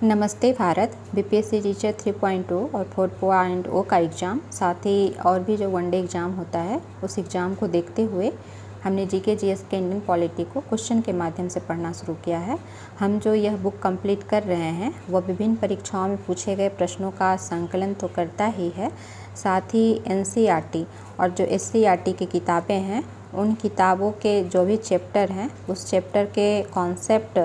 नमस्ते Bharat. BPSC teacher 3.0 और 4.0 का एग्ज़ाम, साथ ही और भी जो वनडे एग्ज़ाम होता है उस एग्ज़ाम को देखते हुए हमने जीके जीएस के इंडियन पॉलिटी को क्वेश्चन के माध्यम से पढ़ना शुरू किया है। हम जो यह बुक कंप्लीट कर रहे हैं वह विभिन्न परीक्षाओं में पूछे गए प्रश्नों का संकलन तो करता ही है, साथ ही एनसीईआरटी और जो एससीईआरटी की किताबें हैं उन किताबों के जो भी चैप्टर हैं उस चैप्टर के कॉन्सेप्ट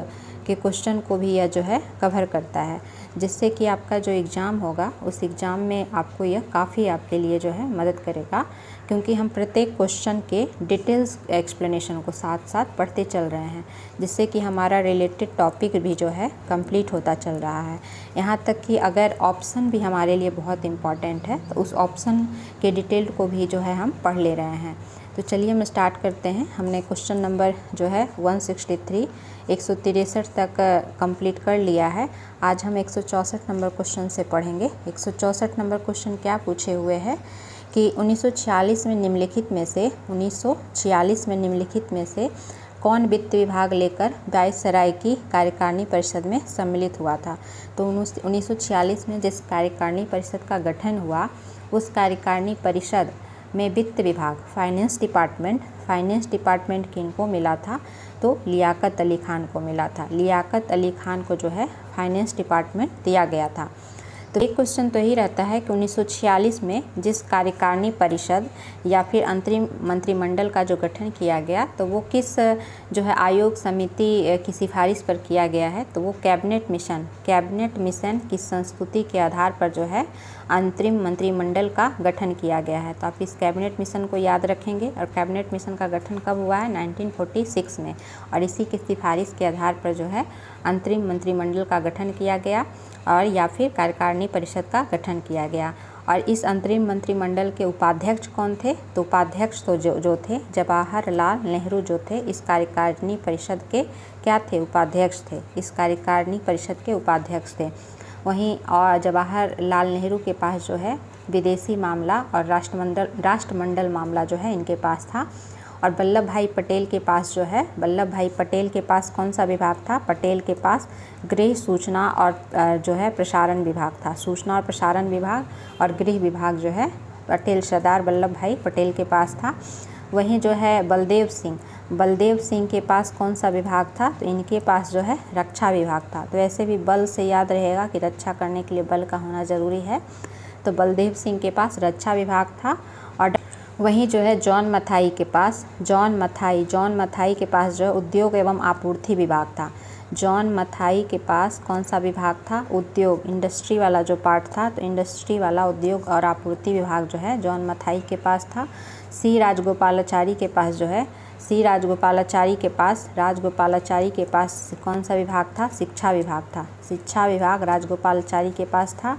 के क्वेश्चन को भी यह जो है कवर करता है, जिससे कि आपका जो एग्ज़ाम होगा उस एग्ज़ाम में आपको यह काफ़ी आपके लिए जो है मदद करेगा, क्योंकि हम प्रत्येक क्वेश्चन के डिटेल्स एक्सप्लेनेशन को साथ साथ पढ़ते चल रहे हैं, जिससे कि हमारा रिलेटेड टॉपिक भी जो है कंप्लीट होता चल रहा है। यहाँ तक कि अगर ऑप्शन भी हमारे लिए बहुत इम्पॉर्टेंट है तो उस ऑप्शन के डिटेल को भी जो है हम पढ़ ले रहे हैं। तो चलिए हम स्टार्ट करते हैं। हमने क्वेश्चन नंबर जो है 163 163 तक कंप्लीट कर लिया है। आज हम 164 नंबर क्वेश्चन से पढ़ेंगे। 164 नंबर क्वेश्चन क्या पूछे हुए हैं कि 1946 में निम्नलिखित में से कौन वित्त विभाग लेकर वायसराय की कार्यकारिणी परिषद में सम्मिलित हुआ था। तो 1946 में जिस कार्यकारिणी परिषद का गठन हुआ उस कार्यकारिणी परिषद में वित्त विभाग फाइनेंस डिपार्टमेंट किनको मिला था, तो लियाकत अली खान को मिला था। लियाकत अली खान को जो है फाइनेंस डिपार्टमेंट दिया गया था। तो एक क्वेश्चन तो ही रहता है कि 1946 में जिस कार्यकारिणी परिषद या फिर अंतरिम मंत्रिमंडल का जो गठन किया गया तो वो किस जो है आयोग समिति की सिफारिश पर किया गया है, तो वो कैबिनेट मिशन की संस्तुति के आधार पर जो है अंतरिम मंत्रिमंडल का गठन किया गया है। तो आप इस कैबिनेट मिशन को याद रखेंगे। और कैबिनेट मिशन का गठन कब हुआ है? 1946 में, और इसी की सिफारिश के आधार पर जो है अंतरिम मंत्रिमंडल का गठन किया गया और या फिर कार्यकारिणी परिषद का गठन किया गया। और इस अंतरिम मंत्रिमंडल के उपाध्यक्ष कौन थे? तो उपाध्यक्ष तो जो थे जवाहरलाल नेहरू जो थे इस कार्यकारिणी परिषद के क्या थे? उपाध्यक्ष थे। इस कार्यकारिणी परिषद के उपाध्यक्ष थे। वहीं और जवाहरलाल नेहरू के पास जो है विदेशी मामला और राष्ट्रमंडल मामला जो है इनके पास था। और वल्लभ भाई पटेल के पास कौन सा विभाग था? पटेल के पास गृह, सूचना और जो है प्रसारण विभाग था। सूचना और प्रसारण विभाग और गृह विभाग जो है सरदार वल्लभ भाई पटेल के पास था। वहीं जो है बलदेव सिंह के पास कौन सा विभाग था? तो इनके पास जो है रक्षा विभाग था। तो ऐसे भी बल से याद रहेगा कि रक्षा करने के लिए बल का होना ज़रूरी है। तो बलदेव सिंह के पास रक्षा विभाग था। और वहीं जो है जॉन मथाई के पास जो है उद्योग एवं आपूर्ति विभाग था। जॉन मथाई के पास कौन सा विभाग था? उद्योग, इंडस्ट्री वाला जो पार्ट था, तो इंडस्ट्री वाला उद्योग और आपूर्ति विभाग जो है जॉन मथाई के पास था। राजगोपालाचारी के पास कौन सा विभाग था? शिक्षा विभाग था। शिक्षा विभाग राजगोपालाचारी के पास था।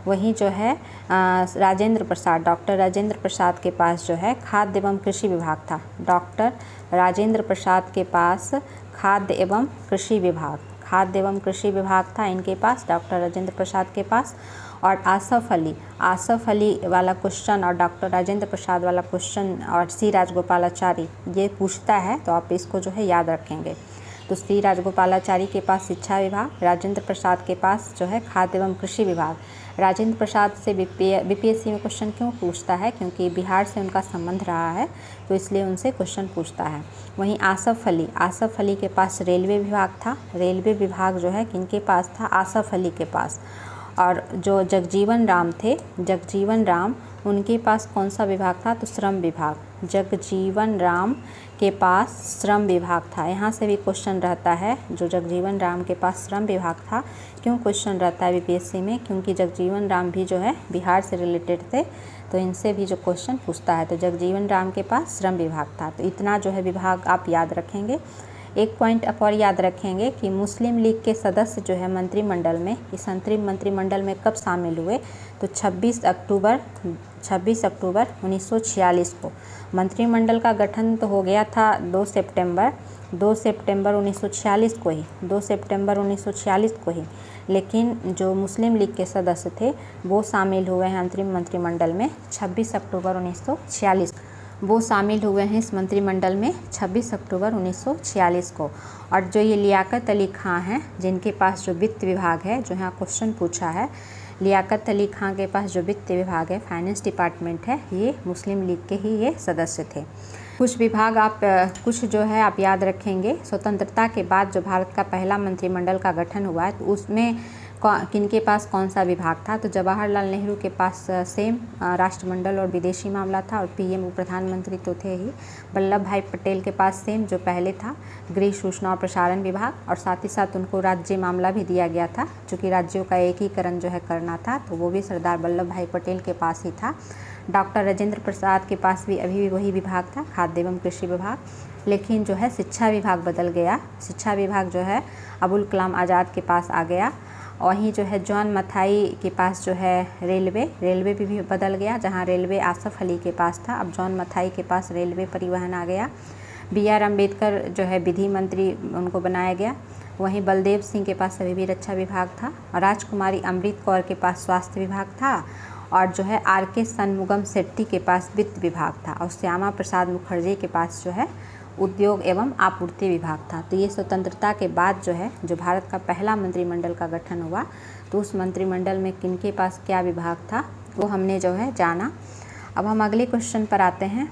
वहीं जो है डॉक्टर राजेंद्र प्रसाद के पास जो है खाद्य एवं कृषि विभाग था। डॉक्टर राजेंद्र प्रसाद के पास खाद्य एवं कृषि विभाग था इनके पास, डॉक्टर राजेंद्र प्रसाद के पास। और आसफ अली वाला क्वेश्चन और डॉक्टर राजेंद्र प्रसाद वाला क्वेश्चन और राजगोपालाचारी ये पूछता है, तो आप इसको जो है याद रखेंगे। तो राजगोपालाचारी के पास शिक्षा विभाग, राजेंद्र प्रसाद के पास जो है खाद्य एवं कृषि विभाग। राजेंद्र प्रसाद से बीपीएससी में क्वेश्चन क्यों पूछता है? क्योंकि बिहार से उनका संबंध रहा है, तो इसलिए उनसे क्वेश्चन पूछता है। वहीं आसफ अली के पास रेलवे विभाग था। रेलवे विभाग जो है किनके पास था? आसफ अली के पास। और जो जगजीवन राम उनके पास कौन सा विभाग था? तो श्रम विभाग। जगजीवन राम के पास श्रम विभाग था। यहाँ से भी क्वेश्चन रहता है, जो जगजीवन राम के पास श्रम विभाग था। क्यों क्वेश्चन रहता है बीपीएससी में? क्योंकि जगजीवन राम भी जो है बिहार से रिलेटेड थे, तो इनसे भी जो क्वेश्चन पूछता है। तो जगजीवन राम के पास श्रम विभाग था। तो इतना जो है विभाग आप याद रखेंगे। एक पॉइंट आप और याद रखेंगे कि मुस्लिम लीग के सदस्य जो है मंत्रिमंडल में, इस अंतरिम मंत्रिमंडल में कब शामिल हुए? तो 26 अक्टूबर 1946 को। मंत्रिमंडल का गठन तो हो गया था 2 सितंबर 1946 को ही, लेकिन जो मुस्लिम लीग के सदस्य थे वो शामिल हुए हैं अंतरिम मंत्रिमंडल में 26 अक्टूबर 1946। वो शामिल हुए हैं इस मंत्रिमंडल में 26 अक्टूबर 1946 को। और जो ये लियाकत अली खां हैं, जिनके पास जो वित्त विभाग है, जो यहाँ क्वेश्चन पूछा है, लियाकत अली खां के पास जो वित्त विभाग है, फाइनेंस डिपार्टमेंट है, ये मुस्लिम लीग के ही ये सदस्य थे। कुछ विभाग कुछ जो है आप याद रखेंगे। स्वतंत्रता के बाद जो भारत का पहला मंत्रिमंडल का गठन हुआ है, तो उसमें किनके पास कौन सा विभाग था? तो जवाहरलाल नेहरू के पास सेम राष्ट्रमंडल और विदेशी मामला था, और पीएम प्रधानमंत्री तो थे ही। वल्लभ भाई पटेल के पास सेम जो पहले था, गृह सूचना और प्रसारण विभाग, और साथ ही साथ उनको राज्य मामला भी दिया गया था, चूँकि राज्यों का एकीकरण जो है करना था, तो वो भी सरदार वल्लभ भाई पटेल के पास ही था। डॉक्टर राजेंद्र प्रसाद के पास भी अभी भी वही विभाग था, खाद्य एवं कृषि विभाग। लेकिन जो है शिक्षा विभाग बदल गया। शिक्षा विभाग जो है अबुल कलाम आज़ाद के पास आ गया। वहीं जो है जॉन मथाई के पास जो है रेलवे भी बदल गया, जहां रेलवे आसफ अली के पास था, अब जॉन मथाई के पास रेलवे परिवहन आ गया। BR अम्बेडकर जो है विधि मंत्री उनको बनाया गया। वहीं बलदेव सिंह के पास अभी भी रक्षा विभाग था, और राजकुमारी अमृत कौर के पास स्वास्थ्य विभाग था, और जो है RK षणमुगम शेट्टी के पास वित्त विभाग था, और श्यामा प्रसाद मुखर्जी के पास जो है उद्योग एवं आपूर्ति विभाग था। तो ये स्वतंत्रता के बाद जो है, जो भारत का पहला मंत्रिमंडल का गठन हुआ, तो उस मंत्रिमंडल में किनके पास क्या विभाग था, वो हमने जो है जाना। अब हम अगले क्वेश्चन पर आते हैं।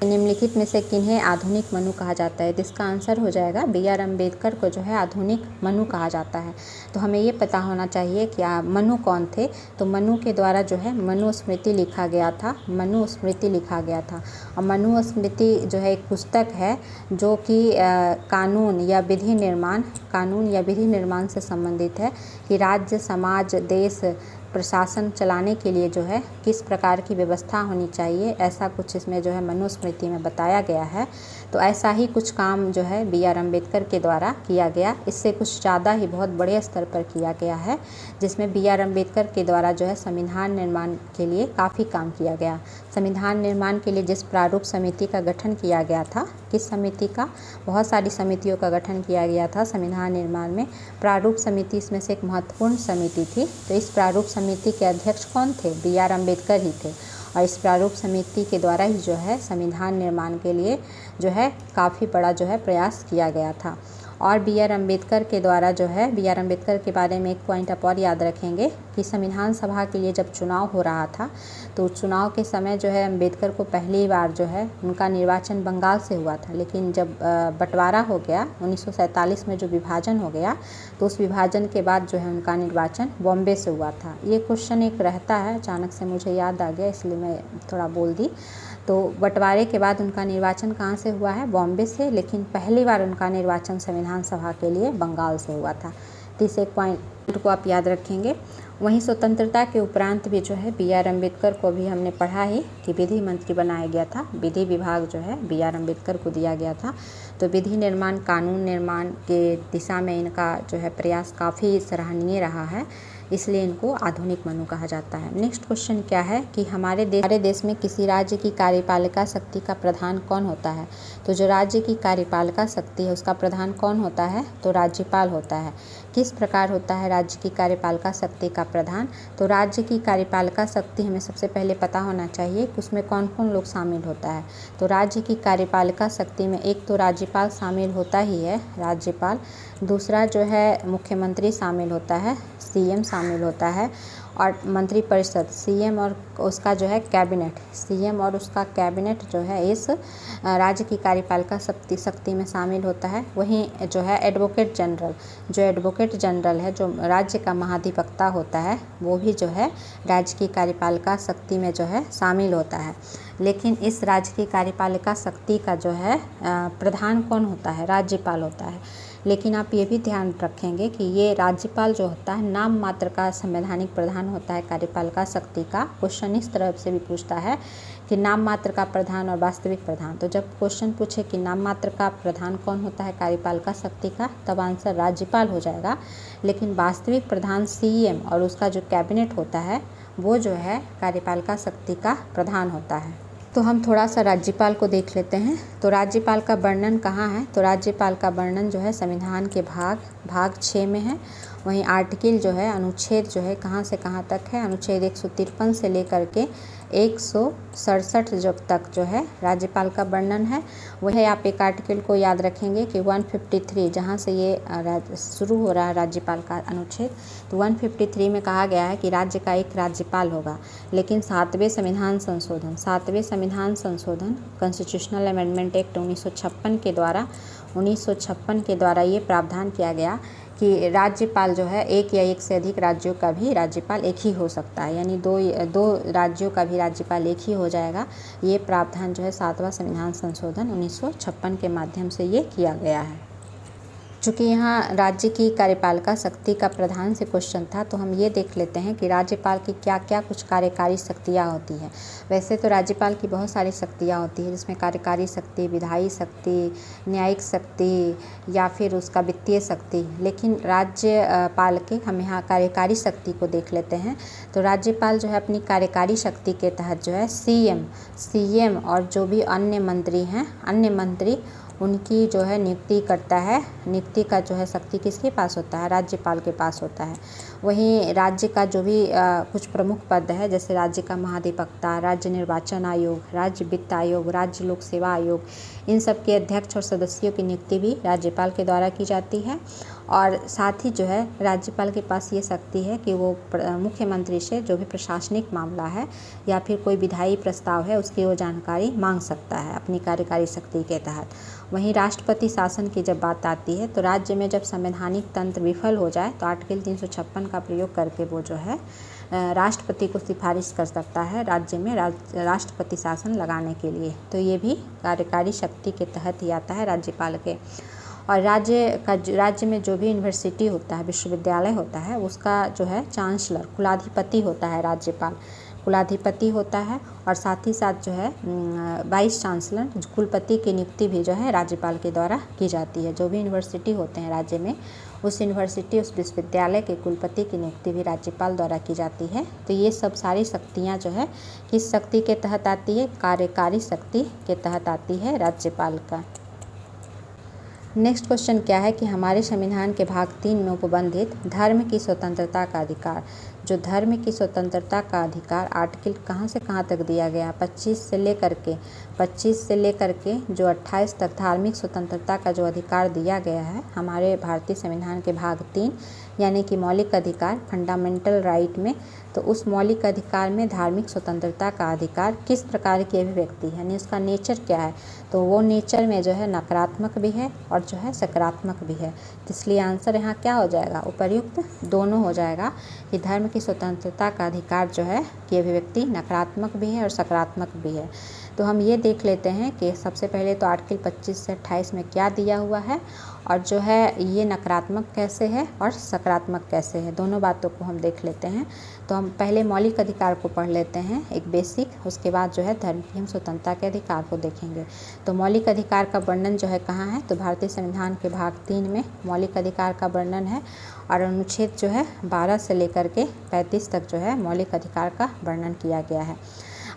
निम्नलिखित में से किन्हें आधुनिक मनु कहा जाता है? तो इसका आंसर हो जाएगा BR अम्बेडकर को जो है आधुनिक मनु कहा जाता है। तो हमें ये पता होना चाहिए कि मनु कौन थे। तो मनु के द्वारा जो है मनुस्मृति लिखा गया था, मनुस्मृति लिखा गया था। और मनुस्मृति जो है एक पुस्तक है जो कि कानून या विधि निर्माण से संबंधित है, कि राज्य, समाज, देश, प्रशासन चलाने के लिए जो है किस प्रकार की व्यवस्था होनी चाहिए, ऐसा कुछ इसमें जो है मनुस्मृति में बताया गया है। तो ऐसा ही कुछ काम जो है BR अम्बेडकर के द्वारा किया गया, इससे कुछ ज़्यादा ही बहुत बड़े स्तर पर किया गया है, जिसमें BR अम्बेडकर के द्वारा जो है संविधान निर्माण के लिए काफ़ी काम किया गया। संविधान निर्माण के लिए जिस प्रारूप समिति का गठन किया गया था, किस समिति का? बहुत सारी समितियों का गठन किया गया था संविधान निर्माण में। प्रारूप समिति इसमें से एक महत्वपूर्ण समिति थी। तो इस प्रारूप समिति के अध्यक्ष कौन थे? BR अम्बेडकर ही थे। और इस प्रारूप समिति के द्वारा ही जो है संविधान निर्माण के लिए जो है काफ़ी बड़ा जो है प्रयास किया गया था। और BR अम्बेडकर के द्वारा जो है, BR अम्बेडकर के बारे में एक पॉइंट आप और याद रखेंगे कि संविधान सभा के लिए जब चुनाव हो रहा था, तो चुनाव के समय जो है अम्बेडकर को पहली बार जो है उनका निर्वाचन बंगाल से हुआ था। लेकिन जब बंटवारा हो गया 1947 में, जो विभाजन हो गया, तो उस विभाजन के बाद जो है उनका निर्वाचन बॉम्बे से हुआ था। ये क्वेश्चन एक रहता है, अचानक से मुझे याद आ गया, इसलिए मैं थोड़ा बोल दी। तो बंटवारे के बाद उनका निर्वाचन कहाँ से हुआ है? बॉम्बे से। लेकिन पहली बार उनका निर्वाचन संविधान सभा के लिए बंगाल से हुआ था। तो इस एक पॉइंट को आप याद रखेंगे। वहीं स्वतंत्रता के उपरांत भी जो है BR अम्बेडकर को भी हमने पढ़ा ही कि विधि मंत्री बनाया गया था। विधि विभाग जो है BR अम्बेडकर को दिया गया था। तो विधि निर्माण, कानून निर्माण के दिशा में इनका जो है प्रयास काफ़ी सराहनीय रहा है, इसलिए इनको आधुनिक मनु कहा जाता है। नेक्स्ट क्वेश्चन क्या है कि हमारे देश में किसी राज्य की कार्यपालिका शक्ति का प्रधान कौन होता है? तो जो राज्य की कार्यपालिका शक्ति है उसका प्रधान कौन होता है? तो राज्यपाल होता है। किस प्रकार होता है राज्य की कार्यपालिका शक्ति का प्रधान? तो राज्य की कार्यपालिका शक्ति हमें सबसे पहले पता होना चाहिए कि उसमें कौन कौन लोग शामिल होता है। तो राज्य की कार्यपालिका शक्ति में एक तो राज्यपाल शामिल होता ही है, राज्यपाल। दूसरा जो है मुख्यमंत्री शामिल होता है, CM शामिल होता है, और मंत्रिपरिषद, CM और उसका जो है कैबिनेट, CM और उसका कैबिनेट जो है इस राज्य की कार्यपालिका शक्ति में शामिल होता है। वहीं जो है एडवोकेट जनरल है, जो राज्य का महाधिवक्ता होता है, वो भी जो है राज्य की कार्यपालिका शक्ति में जो है शामिल होता है। लेकिन इस राज्य की कार्यपालिका शक्ति का जो है प्रधान कौन होता है? राज्यपाल होता है। लेकिन आप ये भी ध्यान रखेंगे कि ये राज्यपाल जो होता है नाम मात्र का संवैधानिक प्रधान होता है कार्यपालिका शक्ति का। क्वेश्चन इस तरह से भी पूछता है कि नाम मात्र का प्रधान और वास्तविक प्रधान। तो जब क्वेश्चन पूछे कि नाम मात्र का प्रधान कौन होता है कार्यपालिका शक्ति का, तब आंसर राज्यपाल हो जाएगा। लेकिन वास्तविक प्रधान CM और उसका जो कैबिनेट होता है वो जो है कार्यपालिका शक्ति का प्रधान होता है। तो हम थोड़ा सा राज्यपाल को देख लेते हैं। तो राज्यपाल का वर्णन कहाँ है? तो राज्यपाल का वर्णन जो है संविधान के भाग 6 में है। वहीं आर्टिकल जो है, अनुच्छेद जो है कहाँ से कहाँ तक है, अनुच्छेद 153 से लेकर के 167 जब तक जो है राज्यपाल का वर्णन है। वही आप एक आर्टिकल को याद रखेंगे कि 153 जहाँ से ये शुरू हो रहा है राज्यपाल का अनुच्छेद, तो 153 में कहा गया है कि राज्य का एक राज्यपाल होगा। लेकिन 7वें संविधान संशोधन कॉन्स्टिट्यूशनल अमेंडमेंट एक्ट 1956 के द्वारा ये प्रावधान किया गया कि राज्यपाल जो है एक या एक से अधिक राज्यों का भी राज्यपाल एक ही हो सकता है, यानी दो राज्यों का भी राज्यपाल एक ही हो जाएगा। ये प्रावधान जो है 7वां संविधान संशोधन 1956 के माध्यम से ये किया गया है। चूँकि यहाँ राज्य की कार्यपालिका शक्ति का प्रधान से क्वेश्चन था, तो हम ये देख लेते हैं कि राज्यपाल की क्या क्या कुछ कार्यकारी शक्तियाँ होती हैं। वैसे तो राज्यपाल की बहुत सारी शक्तियाँ होती है, जिसमें कार्यकारी शक्ति, विधायी शक्ति, न्यायिक शक्ति या फिर उसका वित्तीय शक्ति। लेकिन राज्यपाल के हम यहाँ कार्यकारी शक्ति को देख लेते हैं। तो राज्यपाल जो है अपनी कार्यकारी शक्ति के तहत जो है सीएम और जो भी अन्य मंत्री उनकी जो है नियुक्ति करता है। नियुक्ति का जो है शक्ति किसके पास होता है, राज्यपाल के पास होता है। वहीं राज्य का जो भी कुछ प्रमुख पद है, जैसे राज्य का महाधिवक्ता, राज्य निर्वाचन आयोग, राज्य वित्त आयोग, राज्य लोक सेवा आयोग, इन सब के अध्यक्ष और सदस्यों की नियुक्ति भी राज्यपाल के द्वारा की जाती है। और साथ ही जो है राज्यपाल के पास ये शक्ति है कि वो मुख्यमंत्री से जो भी प्रशासनिक मामला है या फिर कोई विधायी प्रस्ताव है उसकी वो जानकारी मांग सकता है अपनी कार्यकारी शक्ति के तहत। वहीं राष्ट्रपति शासन की जब बात आती है, तो राज्य में जब संवैधानिक तंत्र विफल हो जाए तो आर्टिकल 356 का प्रयोग करके वो जो है राष्ट्रपति को सिफारिश कर सकता है राज्य में राष्ट्रपति शासन लगाने के लिए। तो ये भी कार्यकारी शक्ति के तहत ही आता है राज्यपाल के। और राज्य में जो भी यूनिवर्सिटी होता है, विश्वविद्यालय होता है, उसका जो है चांसलर, कुलाधिपति होता है राज्यपाल, कुलाधिपति होता है। और साथ ही साथ जो है वाइस चांसलर, कुलपति की नियुक्ति भी जो है राज्यपाल के द्वारा की जाती है। जो भी यूनिवर्सिटी होते हैं राज्य में, उस यूनिवर्सिटी, उस विश्वविद्यालय के कुलपति की नियुक्ति भी राज्यपाल द्वारा की जाती है। तो ये सब सारी शक्तियाँ जो है किस शक्ति के तहत आती है, कार्यकारी शक्ति के तहत आती है राज्यपाल का। नेक्स्ट क्वेश्चन क्या है कि हमारे संविधान के भाग 3 में उपबंधित धर्म की स्वतंत्रता का अधिकार, जो धर्म की स्वतंत्रता का अधिकार आर्टिकल कहाँ से कहाँ तक दिया गया, 25 से लेकर के जो 28 तक धार्मिक स्वतंत्रता का जो अधिकार दिया गया है हमारे भारतीय संविधान के भाग 3 यानी कि मौलिक अधिकार, फंडामेंटल राइट में। तो उस मौलिक अधिकार में धार्मिक स्वतंत्रता का अधिकार किस प्रकार की अभिव्यक्ति है, यानी उसका नेचर क्या है, तो वो नेचर में जो है नकारात्मक भी है और जो है सकारात्मक भी है। तो इसलिए आंसर यहाँ क्या हो जाएगा, उपर्युक्त दोनों हो जाएगा कि धर्म की स्वतंत्रता का अधिकार जो है कि अभिव्यक्ति नकारात्मक भी है और सकारात्मक भी है। तो हम ये देख लेते हैं कि सबसे पहले तो आर्टिकल 25 से 28 में क्या दिया हुआ है और जो है ये नकारात्मक कैसे है और सकारात्मक कैसे है, दोनों बातों को हम देख लेते हैं। तो हम पहले मौलिक अधिकार को पढ़ लेते हैं एक बेसिक, उसके बाद जो है धर्म की हम स्वतंत्रता के अधिकार को देखेंगे। तो मौलिक अधिकार का वर्णन जो है कहाँ है, तो भारतीय संविधान के भाग 3 में मौलिक अधिकार का वर्णन है और अनुच्छेद जो है 12 से लेकर के 35 तक जो है मौलिक अधिकार का वर्णन किया गया है।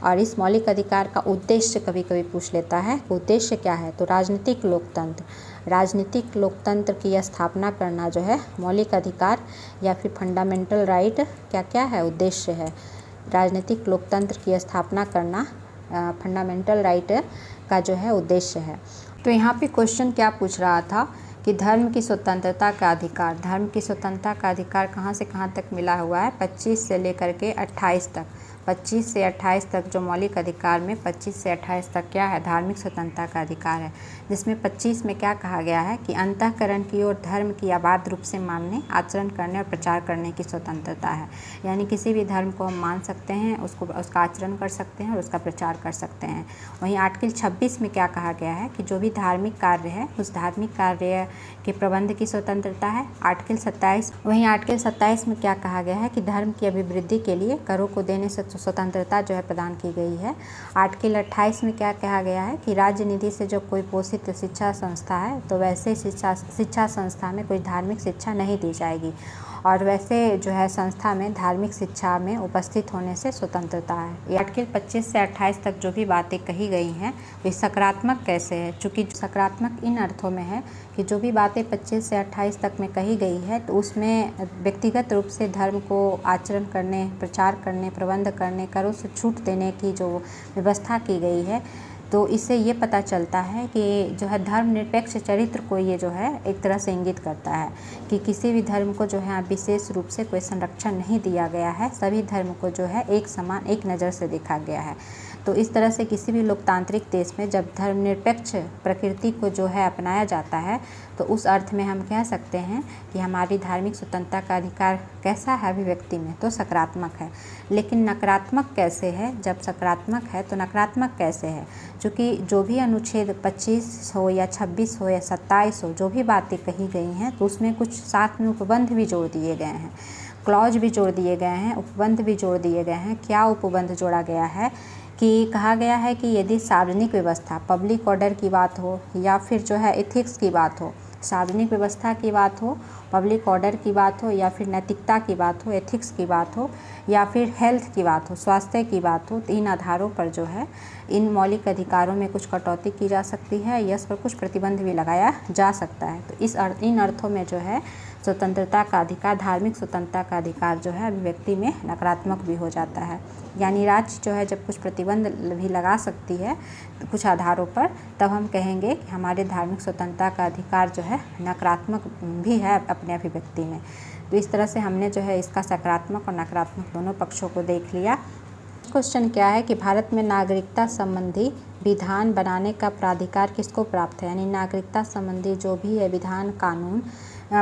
और इस मौलिक अधिकार का उद्देश्य कभी कभी पूछ लेता है, उद्देश्य क्या है, तो राजनीतिक लोकतंत्र की स्थापना करना जो है मौलिक अधिकार या फिर फंडामेंटल राइट क्या क्या है, उद्देश्य है। राजनीतिक लोकतंत्र की स्थापना करना फंडामेंटल राइट का जो है उद्देश्य है। तो यहाँ पे क्वेश्चन क्या पूछ रहा था कि धर्म की स्वतंत्रता का अधिकार, धर्म की स्वतंत्रता का अधिकार कहाँ से कहाँ तक मिला हुआ है, 25 से लेकर के 28 तक। 25 से 28 तक जो मौलिक अधिकार में 25 से 28 तक क्या है, धार्मिक स्वतंत्रता का अधिकार है, जिसमें 25 में क्या कहा गया है कि अंतःकरण की ओर धर्म की अबाध रूप से मानने, आचरण करने और प्रचार करने की स्वतंत्रता है। यानी किसी भी धर्म को हम मान सकते हैं, उसका आचरण कर सकते हैं और उसका प्रचार कर सकते हैं। वहीं आर्टिकल 26 में क्या कहा गया है कि जो भी धार्मिक कार्य है उस धार्मिक कार्य के प्रबंध की स्वतंत्रता है। आर्टिकल 27 में क्या कहा गया है कि धर्म की अभिवृद्धि के लिए करों को देने से स्वतंत्रता जो है प्रदान की गई है। आर्टिकल 28 में क्या कहा गया है कि राज्य निधि से जो कोई पोषित शिक्षा संस्था है तो वैसे शिक्षा संस्था में कोई धार्मिक शिक्षा नहीं दी जाएगी। और वैसे जो है संस्था में धार्मिक शिक्षा में उपस्थित होने से स्वतंत्रता है। ये आर्टिकल 25 से 28 तक जो भी बातें कही गई हैं वे सकारात्मक कैसे है, चूँकि सकारात्मक इन अर्थों में है कि जो भी बातें 25 से 28 तक में कही गई है तो उसमें व्यक्तिगत रूप से धर्म को आचरण करने, प्रचार करने, प्रबंध करने, करों से छूट देने की जो व्यवस्था की गई है, तो इससे ये पता चलता है कि जो है धर्मनिरपेक्ष चरित्र को ये जो है एक तरह से इंगित करता है कि किसी भी धर्म को जो है विशेष रूप से कोई संरक्षण नहीं दिया गया है, सभी धर्म को जो है एक समान, एक नज़र से देखा गया है। तो इस तरह से किसी भी लोकतांत्रिक देश में जब धर्मनिरपेक्ष प्रकृति को जो है अपनाया जाता है तो उस अर्थ में हम कह सकते हैं कि हमारी धार्मिक स्वतंत्रता का अधिकार कैसा है अभिव्यक्ति में, तो सकारात्मक है। लेकिन नकारात्मक कैसे है? जब सकारात्मक है तो नकारात्मक कैसे है? क्योंकि जो भी अनुच्छेद 25 हो या 26 हो या 27 हो, जो भी बातें कही गई हैं तो उसमें कुछ साथ में उपबंध भी जोड़ दिए गए हैं, क्लॉज भी जोड़ दिए गए हैं, उपबंध भी जोड़ दिए गए हैं। क्या उपबंध जोड़ा गया है कि कहा गया है कि यदि सार्वजनिक व्यवस्था, पब्लिक ऑर्डर की बात हो या फिर जो है एथिक्स की बात हो, सार्वजनिक व्यवस्था की बात हो, पब्लिक ऑर्डर की बात हो या फिर नैतिकता की बात हो, एथिक्स की बात हो या फिर हेल्थ की बात हो, स्वास्थ्य की बात हो, तो इन आधारों पर जो है इन मौलिक अधिकारों में कुछ कटौती की जा सकती है या इस पर कुछ प्रतिबंध भी लगाया जा सकता है। तो इन अर्थों में जो है स्वतंत्रता का अधिकार, धार्मिक स्वतंत्रता का अधिकार जो है अभिव्यक्ति में नकारात्मक भी हो जाता है। यानी राज्य जो है जब कुछ प्रतिबंध भी लगा सकती है तो कुछ आधारों पर, तब हम कहेंगे कि हमारे धार्मिक स्वतंत्रता का अधिकार जो है नकारात्मक भी है अपने अभिव्यक्ति में। तो इस तरह से हमने जो है इसका सकारात्मक और नकारात्मक दोनों पक्षों को देख लिया। क्वेश्चन क्या है कि भारत में नागरिकता संबंधी विधान बनाने का प्राधिकार किसको प्राप्त है? यानी नागरिकता संबंधी जो भी है विधान, कानून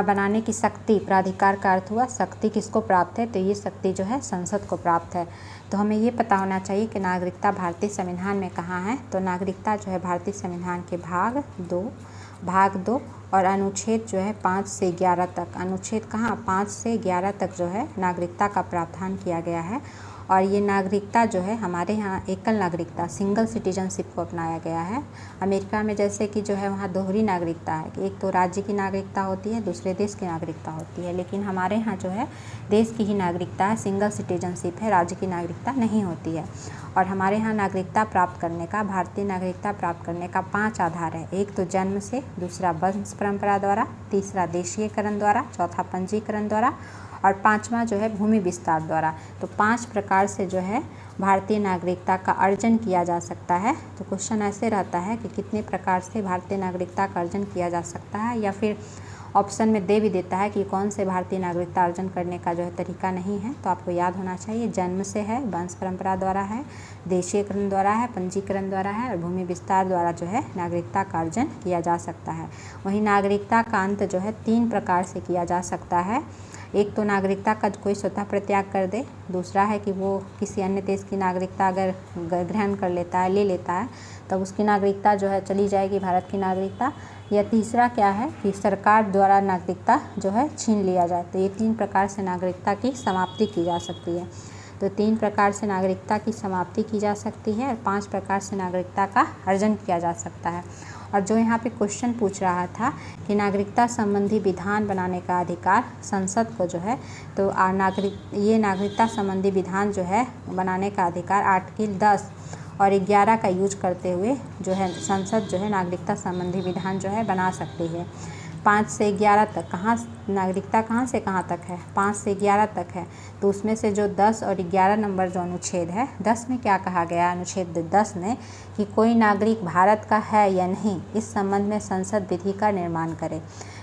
बनाने की शक्ति, प्राधिकार का अर्थ हुआ शक्ति, किसको प्राप्त है? तो ये शक्ति जो है संसद को प्राप्त है। तो हमें ये पता होना चाहिए कि नागरिकता भारतीय संविधान में कहाँ है। तो नागरिकता जो है भारतीय संविधान के भाग 2 और अनुच्छेद जो है 5 से 11 तक, अनुच्छेद कहाँ 5 से 11 तक जो है नागरिकता का प्रावधान किया गया है। और ये नागरिकता जो है हमारे यहाँ एकल नागरिकता, सिंगल सिटीजनशिप को अपनाया गया है। अमेरिका में जैसे कि जो है वहाँ दोहरी नागरिकता है कि एक तो राज्य की नागरिकता होती है, दूसरे देश की नागरिकता होती है, लेकिन हमारे यहाँ जो है देश की ही नागरिकता है, सिंगल सिटीजनशिप है, राज्य की नागरिकता नहीं होती है। और हमारे यहाँ नागरिकता प्राप्त करने का, भारतीय नागरिकता प्राप्त करने का 5 आधार है। एक तो जन्म से, दूसरा वंश परंपरा द्वारा, तीसरा देशीयकरण द्वारा, चौथा पंजीकरण द्वारा और 5वां जो है भूमि विस्तार द्वारा। तो 5 प्रकार से जो है भारतीय नागरिकता का अर्जन किया जा सकता है। तो क्वेश्चन ऐसे रहता है कि कितने प्रकार से भारतीय नागरिकता का अर्जन किया जा सकता है, या फिर ऑप्शन में दे भी देता है कि कौन से भारतीय नागरिकता अर्जन करने का जो है तरीका नहीं है। तो आपको याद होना चाहिए, जन्म से है, वंश परंपरा द्वारा है, देशीयकरण द्वारा है, पंजीकरण द्वारा है और भूमि विस्तार द्वारा जो है नागरिकता का अर्जन किया जा सकता है। वहीं नागरिकता का अंत जो है 3 प्रकार से किया जा सकता है। एक तो नागरिकता का कोई स्वतः परित्याग कर दे, दूसरा है कि वो किसी अन्य देश की नागरिकता अगर ग्रहण कर लेता है, ले लेता है, तब उसकी नागरिकता जो है चली जाएगी भारत की नागरिकता, या तीसरा क्या है कि सरकार द्वारा नागरिकता जो है छीन लिया जाए। तो ये 3 प्रकार से नागरिकता की समाप्ति की जा सकती है। तो 3 प्रकार से नागरिकता की समाप्ति की जा सकती है और 5 प्रकार से नागरिकता का अर्जन किया जा सकता है। और जो यहाँ पे क्वेश्चन पूछ रहा था कि नागरिकता संबंधी विधान बनाने का अधिकार संसद को जो है, तो ये नागरिकता संबंधी विधान जो है बनाने का अधिकार आर्टिकल 10 और 11 का यूज करते हुए जो है संसद जो है नागरिकता संबंधी विधान जो है बना सकती है। 5 से 11 तक, नागरिकता कहाँ से कहाँ तक है? 5 से 11 तक है। तो उसमें से जो 10 और 11 नंबर जो अनुच्छेद है, 10 में क्या कहा गया? अनुच्छेद 10 में कि कोई नागरिक भारत का है या नहीं, इस संबंध में संसद विधि का निर्माण करे।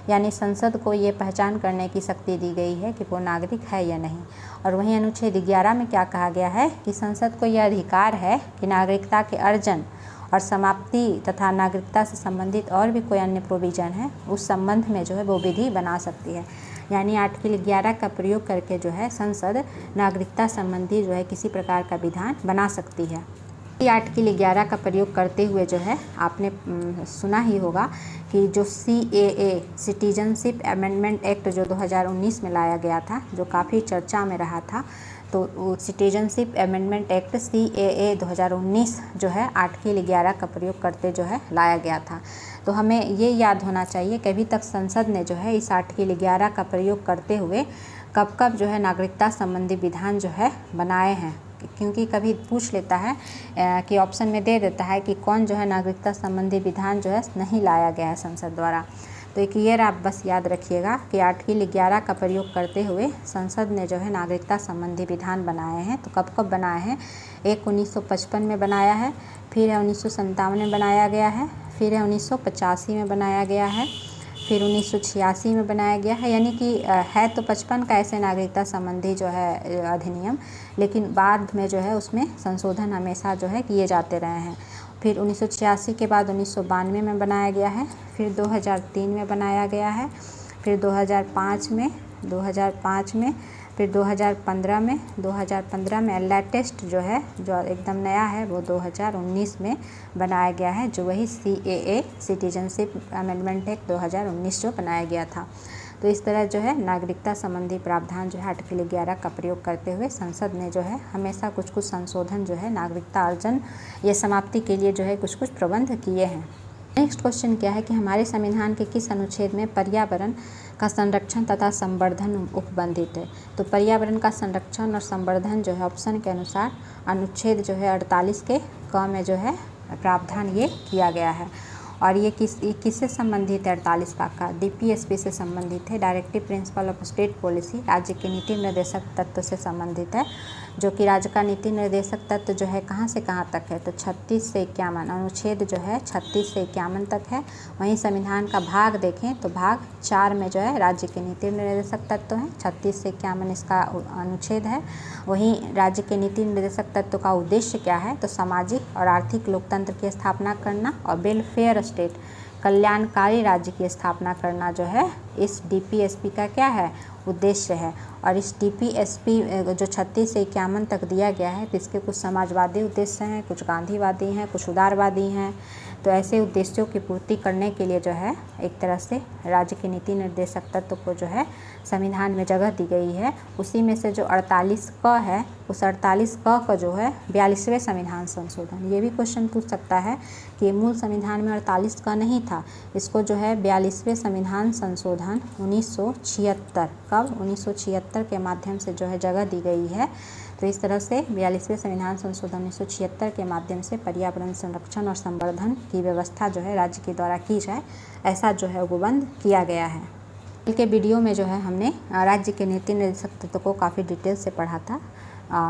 यानी संसद को ये पहचान करने की शक्ति दी गई है कि वो नागरिक है या नहीं। और वहीं अनुच्छेद 11 में क्या कहा गया है कि संसद को यह अधिकार है कि नागरिकता के अर्जन और समाप्ति तथा नागरिकता से संबंधित और भी कोई अन्य प्रोविज़न है उस संबंध में जो है वो विधि बना सकती है। यानी आर्टिकल 11 का प्रयोग करके जो है संसद नागरिकता संबंधी जो है किसी प्रकार का विधान बना सकती है। आर्टिकल 11 का प्रयोग करते हुए जो है आपने सुना ही होगा कि जो CAA सिटीजनशिप अमेंडमेंट एक्ट जो 2019 में लाया गया था, जो काफ़ी चर्चा में रहा था, तो सिटीजनशिप अमेंडमेंट एक्ट CAA 2019 जो है आर्टिकल 11 का प्रयोग करते जो है लाया गया था। तो हमें ये याद होना चाहिए कि अभी तक संसद ने जो है इस आर्टिकल 11 का प्रयोग करते हुए कब कब जो है नागरिकता संबंधी विधान जो है बनाए हैं, क्योंकि कभी पूछ लेता है कि ऑप्शन में दे देता है कि कौन जो है नागरिकता संबंधी विधान जो है नहीं लाया गया है संसद द्वारा। तो एक ईयर आप बस याद रखिएगा कि आर्टिकल 11 का प्रयोग करते हुए संसद ने जो है नागरिकता संबंधी विधान बनाए हैं। तो कब कब बनाए हैं? एक 1955 में बनाया है, फिर है 1957 में बनाया गया है, फिर है 1985 में बनाया गया है, फिर 1986 में बनाया गया है। यानी कि है तो 55 का ऐसे नागरिकता संबंधी जो है अधिनियम, लेकिन बाद में जो है उसमें संशोधन हमेशा जो है किए जाते रहे हैं। फिर 1986 के बाद 1992 में बनाया गया है, फिर 2003 में बनाया गया है, फिर 2005 में, फिर 2015 में लेटेस्ट जो है जो एकदम नया है वो 2019 में बनाया गया है, जो वही CAA सिटीजनशिप अमेंडमेंट एक्ट 2019 जो बनाया गया था। तो इस तरह जो है नागरिकता संबंधी प्रावधान जो है आर्टिकल 11 का प्रयोग करते हुए संसद ने जो है हमेशा कुछ कुछ संशोधन जो है नागरिकता अर्जन या समाप्ति के लिए जो है कुछ कुछ प्रबंध किए हैं। नेक्स्ट क्वेश्चन क्या है कि हमारे संविधान के किस अनुच्छेद में पर्यावरण का संरक्षण तथा संवर्धन उपबंधित है? तो पर्यावरण का संरक्षण और संवर्धन जो है ऑप्शन के अनुसार अनुच्छेद जो है 48 के क में जो है प्रावधान ये किया गया है। और ये किससे संबंधित है? 48 का DPSP से संबंधित है, directive principle of state policy, राज्य के नीति निर्देशक तत्व से संबंधित है, जो कि राज्य का नीति निर्देशक तत्व जो है कहाँ से कहाँ तक है? तो 36 से 51 अनुच्छेद जो है 36 से 51 तक है। वहीं संविधान का भाग देखें तो भाग 4 में जो है राज्य के नीति निर्देशक तत्व है, 36 से 51 इसका अनुच्छेद है। वहीं राज्य के नीति निर्देशक तत्व का उद्देश्य क्या है? तो सामाजिक और आर्थिक लोकतंत्र की स्थापना करना और वेलफेयर स्टेट कल्याणकारी राज्य की स्थापना करना जो है इस DPSP का क्या है? उद्देश्य है। और इस DPSP जो 36 से 51 तक दिया गया है तो इसके कुछ समाजवादी उद्देश्य हैं, कुछ गांधीवादी हैं, कुछ उदारवादी हैं। तो ऐसे उद्देश्यों की पूर्ति करने के लिए जो है एक तरह से राज्य के नीति निर्देशक तत्व को जो है संविधान में जगह दी गई है। उसी में से जो 48 क है उस 48 क का जो है 42वें संविधान संशोधन, ये भी क्वेश्चन पूछ सकता है कि मूल संविधान में 48 का नहीं था, इसको जो है 42वें संविधान संशोधन 1976 कब 1976 के माध्यम से जो है जगह दी गई है। तो इस तरह से 42वें संविधान संशोधन 1976 के माध्यम से पर्यावरण संरक्षण और संवर्धन की व्यवस्था जो है राज्य के द्वारा की जाए, ऐसा जो है उपबंध किया गया है। कल के वीडियो में जो है हमने राज्य के नीति निर्देशक तत्व को काफ़ी डिटेल से पढ़ा था,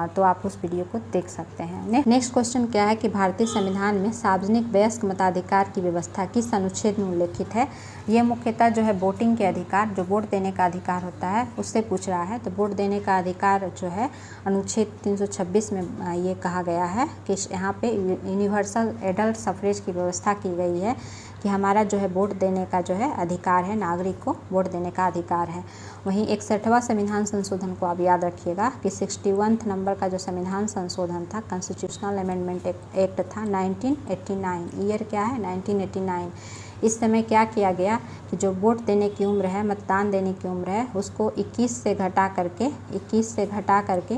तो आप उस वीडियो को देख सकते हैं। नेक्स्ट क्वेश्चन क्या है कि भारतीय संविधान में सार्वजनिक वयस्क मताधिकार की व्यवस्था किस अनुच्छेद में उल्लेखित है? ये मुख्यतः जो है वोटिंग के अधिकार, जो वोट देने का अधिकार होता है उससे पूछ रहा है। तो वोट देने का अधिकार जो है अनुच्छेद 326 में ये कहा गया है कि यहाँ पे यूनिवर्सल एडल्ट सफरेज की व्यवस्था की गई है कि हमारा जो है वोट देने का जो है अधिकार है, नागरिक को वोट देने का अधिकार है। वहीं 61वां संविधान संशोधन को आप याद रखिएगा कि 61 नंबर का जो संविधान संशोधन था, कॉन्स्टिट्यूशनल अमेंडमेंट एक्ट था 1989। ईयर क्या है? 1989। इस समय क्या किया गया कि जो वोट देने की उम्र है, मतदान देने की उम्र है, उसको 21 से घटा करके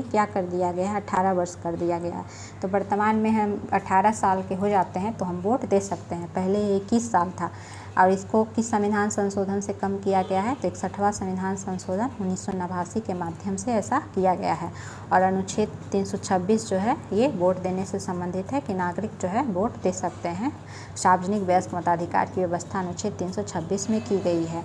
क्या कर दिया गया है? 18 वर्ष कर दिया गया। तो वर्तमान में हम 18 साल के हो जाते हैं तो हम वोट दे सकते हैं। पहले 21 साल था और इसको किस संविधान संशोधन से कम किया गया है? तो 61वां संविधान संशोधन 1989 के माध्यम से ऐसा किया गया है। और अनुच्छेद 326 जो है ये वोट देने से संबंधित है कि नागरिक जो है वोट दे सकते हैं। सार्वजनिक वयस्क मताधिकार की व्यवस्था अनुच्छेद 326 में की गई है।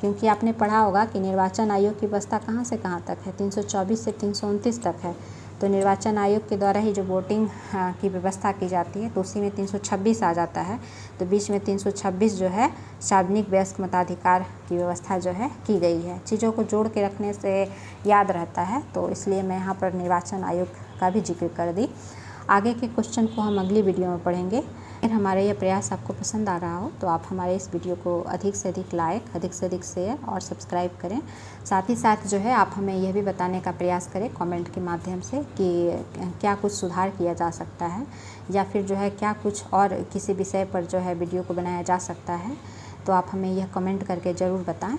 क्योंकि आपने पढ़ा होगा कि निर्वाचन आयोग की व्यवस्था कहाँ से कहाँ तक है? 324 से 329 तक है। तो निर्वाचन आयोग के द्वारा ही जो वोटिंग की व्यवस्था की जाती है तो उसी में 326 आ जाता है। तो बीच में 326 जो है सार्वजनिक वयस्क मताधिकार की व्यवस्था जो है की गई है। चीज़ों को जोड़ के रखने से याद रहता है, तो इसलिए मैं यहाँ पर निर्वाचन आयोग का भी जिक्र कर दी। आगे के क्वेश्चन को हम अगली वीडियो में पढ़ेंगे। अगर हमारा यह प्रयास आपको पसंद आ रहा हो तो आप हमारे इस वीडियो को अधिक से अधिक लाइक, अधिक से अधिक शेयर और सब्सक्राइब करें। साथ ही साथ जो है आप हमें यह भी बताने का प्रयास करें कमेंट के माध्यम से कि क्या कुछ सुधार किया जा सकता है या फिर जो है क्या कुछ और किसी विषय पर जो है वीडियो को बनाया जा सकता है। तो आप हमें यह कमेंट करके ज़रूर बताएं।